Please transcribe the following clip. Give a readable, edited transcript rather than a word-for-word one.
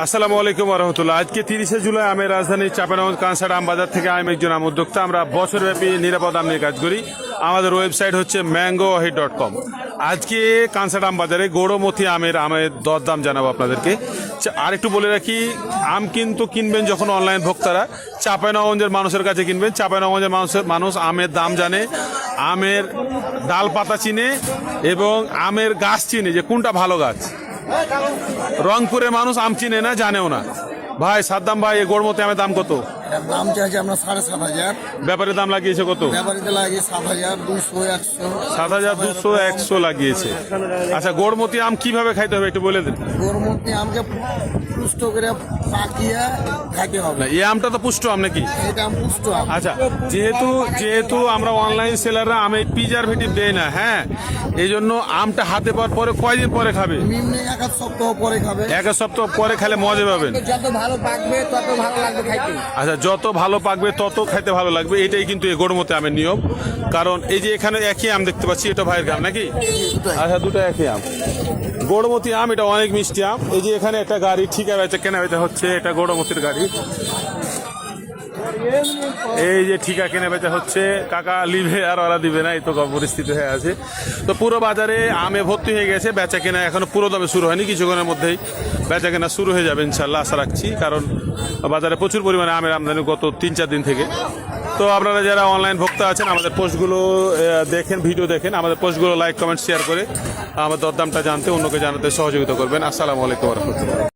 আসসালামু আলাইকুম রহমতুল্লাহ। আজকে 30শে জুলাই আমের রাজধানী চাঁপাইনবাবগঞ্জ কানসাট আম বাজার থেকে আমি একজন আম উদ্যোক্তা। আমরা বছরব্যাপী নিরাপদ আম নিয়ে কাজ করি। আমাদের ওয়েবসাইট হচ্ছে mangoahit.com। আজকে কানসাট আম বাজারে গৌড়মতি আমের দরদাম জানাবো আপনাদেরকে। আর একটু বলে রাখি, আম কিন্তু কিনবেন যখন অনলাইন ভোক্তারা চাঁপাইনবাবগঞ্জের মানুষের কাছে কিনবেন। চাঁপাইনবাবগঞ্জের মানুষ আমের দাম জানে, আমের ডাল পাতা চিনে এবং আমের গাছ চিনে যে কোনটা ভালো গাছ। রংপুরের মানুষ আম চিনে না, জানেও না। ভাই সাদ্দাম ভাই, এই গৌড়মতি আমের দাম কত? দাম চাইছি আমরা 7,500। ব্যাপারের দাম লাগিয়েছে কত? ব্যাপারীতে লাগে 7,200, 100। 7,200, 100 লাগিয়েছে। আচ্ছা, গৌড়মতি আম কিভাবে খাইতে হবে একটু বলে দিন। গরমতি আমকে পুষ্ট করে পাকিয়ে খাইতে হবে। না, এই আমটা তো পুষ্ট আম নাকি? এটা আম পুষ্ট আম। আচ্ছা, যেহেতু আমরা অনলাইন সেলাররা আমে প্রিজারভেটিভ দেয় না, হ্যাঁ, এই জন্য আমটা হাতে পাওয়ার পরে কয়দিন পরে খাবে? নিম্নে এক সপ্তাহ পরে খাবে। এক সপ্তাহ পরে খেলে মজা পাবেন। যত ভালো পাকবে তত ভালো লাগবে খাইতে। আচ্ছা, যত ভালো পাকবে তত খাইতে ভালো লাগবে, এটাই কিন্তু এই গৌড়মতি আমের নিয়ম। কারণ এই যে এখানে একই আম দেখতে পাচ্ছি, এটা ভাইয়ের আম নাকি? আচ্ছা, দুটো একই আম। গৌড়মতি আম, এটা অনেক মিষ্টি আম। এই যে এখানে একটা গাড়ি ঠিকা বেচা কেনা বেচা হচ্ছে, এটা গৌড়মতির গাড়ি। এই যে ঠিকা কেনা বেচা হচ্ছে, কাকা লিভে আর ওরা দিবে না, এই তো পরিস্থিতি হয়ে আছে। তো পুরো বাজারে আমে ভর্তি হয়ে গেছে, বেচা কেনা এখনো পুরো দামে শুরু হয়নি, কিছুক্ষণের মধ্যেই বেচা কেনা শুরু হয়ে যাবে ইনশাল্লাহ, আশা রাখছি। কারণ বাজারে প্রচুর পরিমাণে আমের আমদানি গত 3-4 দিন থেকে। তো আপনারা যারা অনলাইন ভোক্তা আছেন, আমাদের পোস্টগুলো দেখেন, ভিডিও দেখেন, আমাদের পোস্টগুলো লাইক কমেন্ট শেয়ার করে আমাদের দরদামটা জানতে, অন্যকে জানাতে সহযোগিতা করবেন। আসসালামু আলাইকুম রহমতুল্লাহ।